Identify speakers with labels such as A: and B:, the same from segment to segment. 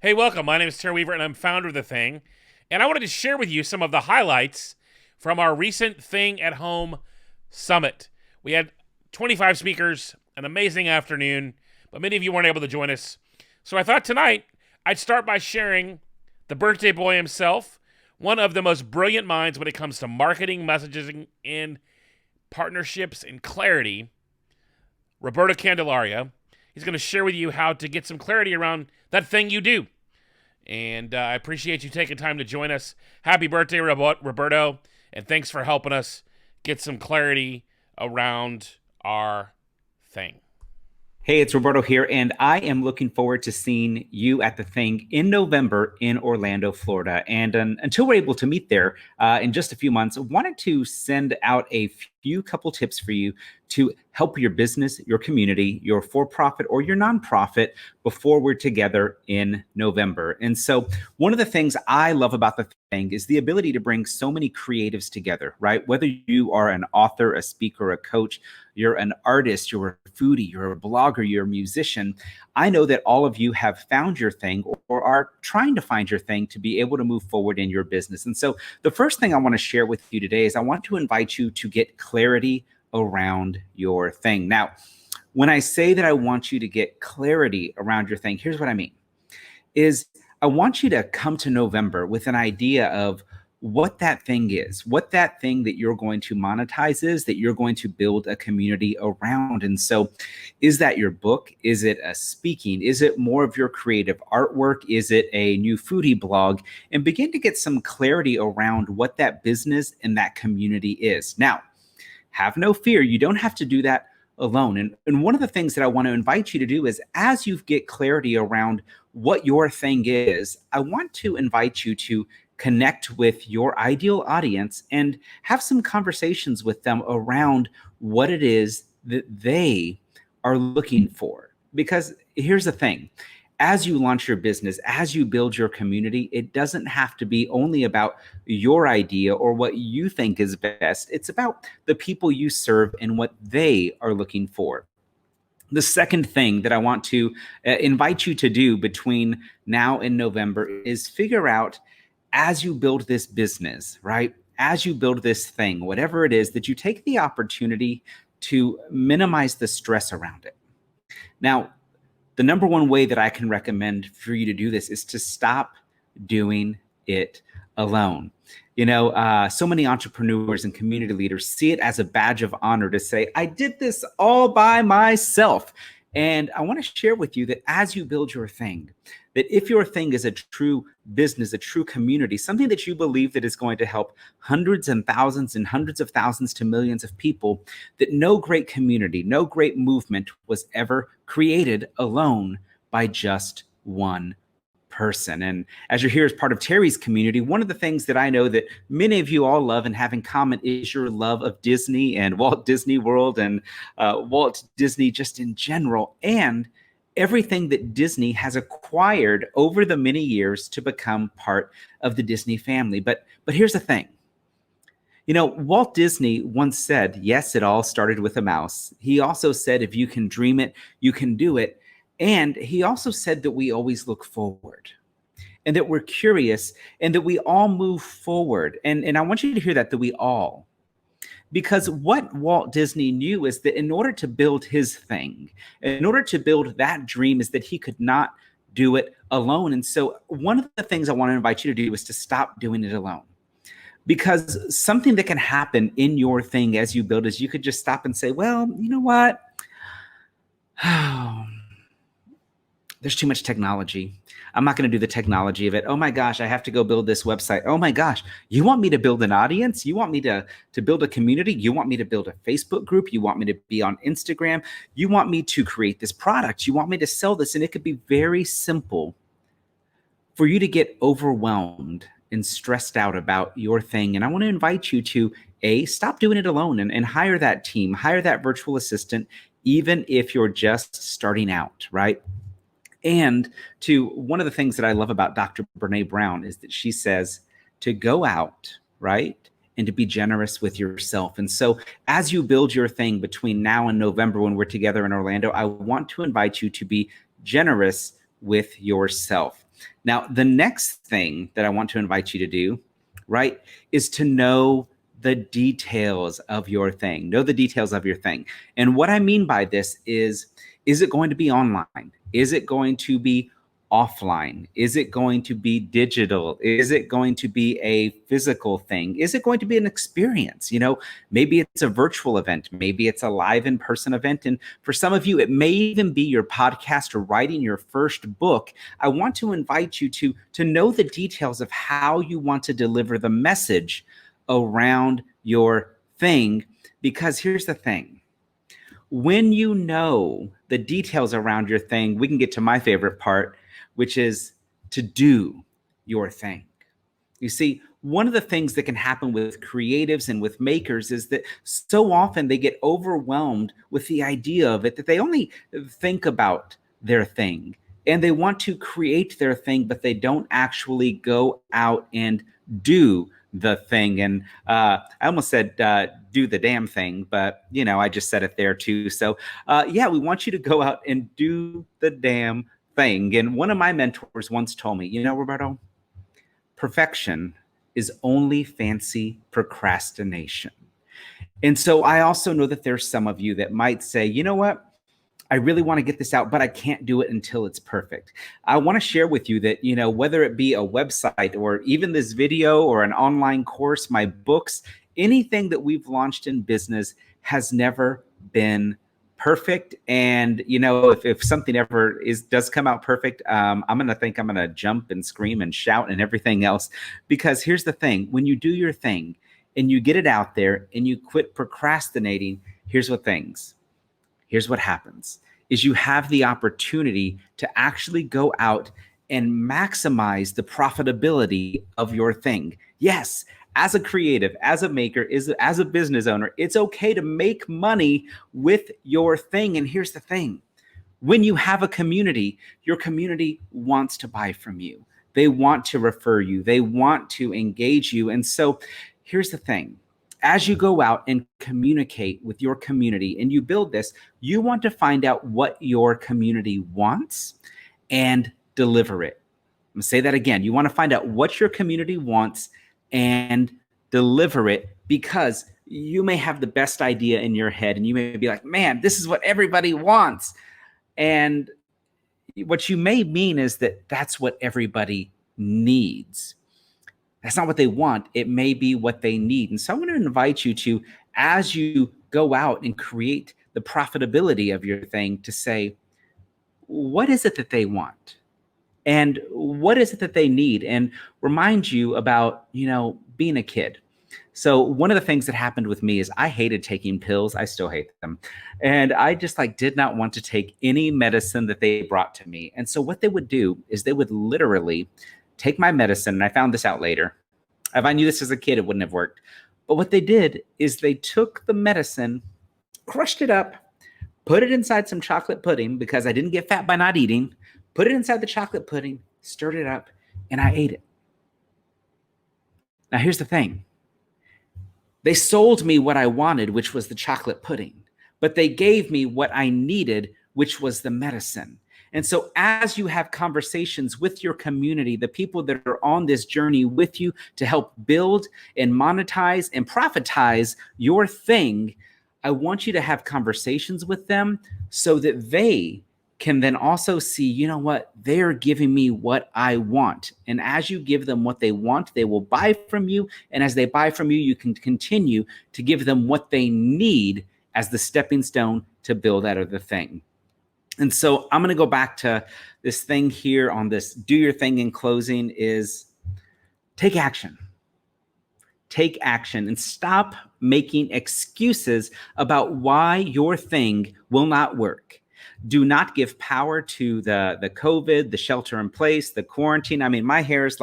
A: Hey, welcome. My name is Terry Weaver, and I'm founder of The Thing. And I wanted to share with you some of the highlights from our recent Thing at Home Summit. We had 25 speakers, an amazing afternoon, but many of you weren't able to join us. So I thought tonight I'd start by sharing the birthday boy himself, one of the most brilliant minds when it comes to marketing, messaging, and partnerships and clarity, Roberto Candelaria. He's going to share with you how to get some clarity around that thing you do. And I appreciate you taking time to join us. Happy birthday, Roberto. And thanks for helping us get some clarity around our thing.
B: Hey, it's Roberto here, and I am looking forward to seeing you at the thing in November in Orlando, Florida. And until we're able to meet there in just a few months, I wanted to send out a few couple tips for you to help your business, your community, your for-profit or your nonprofit before we're together in November. And so one of the things I love about the thing is the ability to bring so many creatives together, right? Whether you are an author, a speaker, a coach, you're an artist, you're a foodie, you're a blogger, you're a musician. I know that all of you have found your thing or are trying to find your thing to be able to move forward in your business. And so the first thing I want to share with you today is I want to invite you to get clarity around your thing. Now, when I say that I want you to get clarity around your thing, here's what I mean is I want you to come to November with an idea of what that thing is, what that thing that you're going to monetize is, that you're going to build a community around. And so is that your book? Is it a speaking? Is it more of your creative artwork? Is it a new foodie blog? And begin to get some clarity around what that business and that community is. Now, have no fear. You don't have to do that alone. And one of the things that I want to invite you to do is as you get clarity around what your thing is, I want to invite you to connect with your ideal audience and have some conversations with them around what it is that they are looking for. Because here's the thing. As you launch your business, as you build your community, it doesn't have to be only about your idea or what you think is best. It's about the people you serve and what they are looking for. The second thing that I want to invite you to do between now and November is figure out as you build this business, right? As you build this thing, whatever it is, that you take the opportunity to minimize the stress around it. Now, the number one way that I can recommend for you to do this is to stop doing it alone. So many entrepreneurs and community leaders see it as a badge of honor to say, I did this all by myself. And I want to share with you that as you build your thing, that if your thing is a true business, a true community, something that you believe that is going to help hundreds and hundreds of thousands to millions of people, that no great community, no great movement was ever created alone by just one person. And as you're here as part of Terry's community, one of the things that I know that many of you all love and have in common is your love of Disney and Walt Disney World and Walt Disney just in general, and everything that Disney has acquired over the many years to become part of the Disney family. But here's the thing. Walt Disney once said, yes, it all started with a mouse. He also said, if you can dream it, you can do it. And he also said that we always look forward and that we're curious and that we all move forward. And I want you to hear that we all. Because what Walt Disney knew is that in order to build his thing, in order to build that dream, is that he could not do it alone. And so one of the things I want to invite you to do is to stop doing it alone. Because something that can happen in your thing as you build is you could just stop and say, well, you know what? There's too much technology. I'm not going to do the technology of it. Oh my gosh, I have to go build this website. Oh my gosh, you want me to build an audience? You want me to build a community? You want me to build a Facebook group? You want me to be on Instagram? You want me to create this product? You want me to sell this? And it could be very simple for you to get overwhelmed and stressed out about your thing. And I want to invite you to stop doing it alone and hire that team, hire that virtual assistant, even if you're just starting out, right? And one of the things that I love about Dr. Brene Brown is that she says to go out, right? And to be generous with yourself. And so as you build your thing between now and November when we're together in Orlando, I want to invite you to be generous with yourself. Now, the next thing that I want to invite you to do, right, is to know the details of your thing. Know the details of your thing. And what I mean by this is it going to be online? Is it going to be offline? Is it going to be digital? Is it going to be a physical thing? Is it going to be an experience? Maybe it's a virtual event. Maybe it's a live in-person event. And for some of you, it may even be your podcast or writing your first book. I want to invite you to know the details of how you want to deliver the message around your thing, because here's the thing. When you know the details around your thing, we can get to my favorite part, which is to do your thing. You see, one of the things that can happen with creatives and with makers is that so often they get overwhelmed with the idea of it, that they only think about their thing and they want to create their thing, but they don't actually go out and do the thing. And I almost said do the damn thing, but I just said it there too. So we want you to go out and do the damn thing. And one of my mentors once told me, Roberto, perfection is only fancy procrastination. And so I also know that there's some of you that might say, you know what? I really want to get this out, but I can't do it until it's perfect. I want to share with you that, whether it be a website or even this video or an online course, my books, anything that we've launched in business has never been perfect. And, if something ever does come out perfect, I'm going to jump and scream and shout and everything else, because here's the thing. When you do your thing and you get it out there and you quit procrastinating, here's what happens is you have the opportunity to actually go out and maximize the profitability of your thing. Yes, as a creative, as a maker, as a business owner, it's okay to make money with your thing. And here's the thing. When you have a community, your community wants to buy from you. They want to refer you. They want to engage you. And so here's the thing. As you go out and communicate with your community and you build this, you want to find out what your community wants and deliver it. I'm going to say that again. You want to find out what your community wants and deliver it, because you may have the best idea in your head and you may be like, man, this is what everybody wants. And what you may mean is that that's what everybody needs. That's not what they want. It may be what they need. And so I'm going to invite you to, as you go out and create the profitability of your thing, to say, what is it that they want? And what is it that they need? And remind you about, being a kid. So one of the things that happened with me is I hated taking pills. I still hate them. And I just did not want to take any medicine that they brought to me. And so what they would do is they would literally take my medicine, and I found this out later. If I knew this as a kid, it wouldn't have worked. But what they did is they took the medicine, crushed it up, put it inside some chocolate pudding, because I didn't get fat by not eating, put it inside the chocolate pudding, stirred it up, and I ate it. Now, here's the thing. They sold me what I wanted, which was the chocolate pudding, but they gave me what I needed, which was the medicine. And so as you have conversations with your community, the people that are on this journey with you to help build and monetize and profitize your thing, I want you to have conversations with them so that they can then also see, you know what, they're giving me what I want. And as you give them what they want, they will buy from you. And as they buy from you, you can continue to give them what they need as the stepping stone to build out of the thing. And so I'm going to go back to this thing here on this do your thing in closing is take action. Take action and stop making excuses about why your thing will not work. Do not give power to the COVID, the shelter in place, the quarantine. I mean, my hair is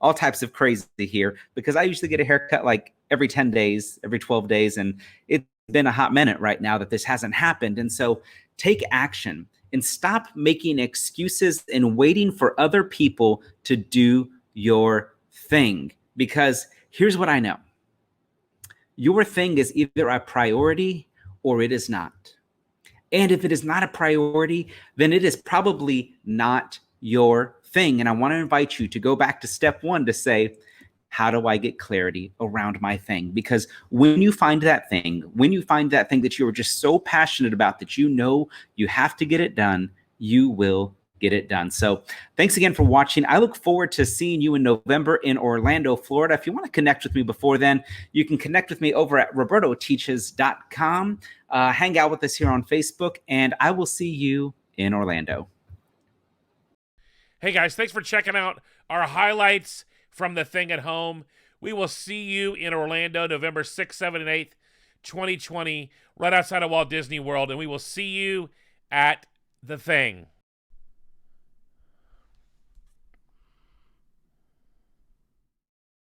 B: all types of crazy here because I usually get a haircut every 10 days, every 12 days. And it's been a hot minute right now that this hasn't happened. And so take action and stop making excuses and waiting for other people to do your thing. Because here's what I know. Your thing is either a priority or it is not. And if it is not a priority, then it is probably not your thing. And I want to invite you to go back to step one to say, how do I get clarity around my thing? Because when you find that thing, that you are just so passionate about that you know you have to get it done, you will get it done. So thanks again for watching. I look forward to seeing you in November in Orlando, Florida. If you want to connect with me before then, you can connect with me over at robertoteaches.com. Hang out with us here on Facebook, and I will see you in Orlando.
A: Hey guys, thanks for checking out our highlights from the thing at home. We will see you in Orlando November 6th, 7th, and 8th, 2020, right outside of Walt Disney World, and we will see you at the thing.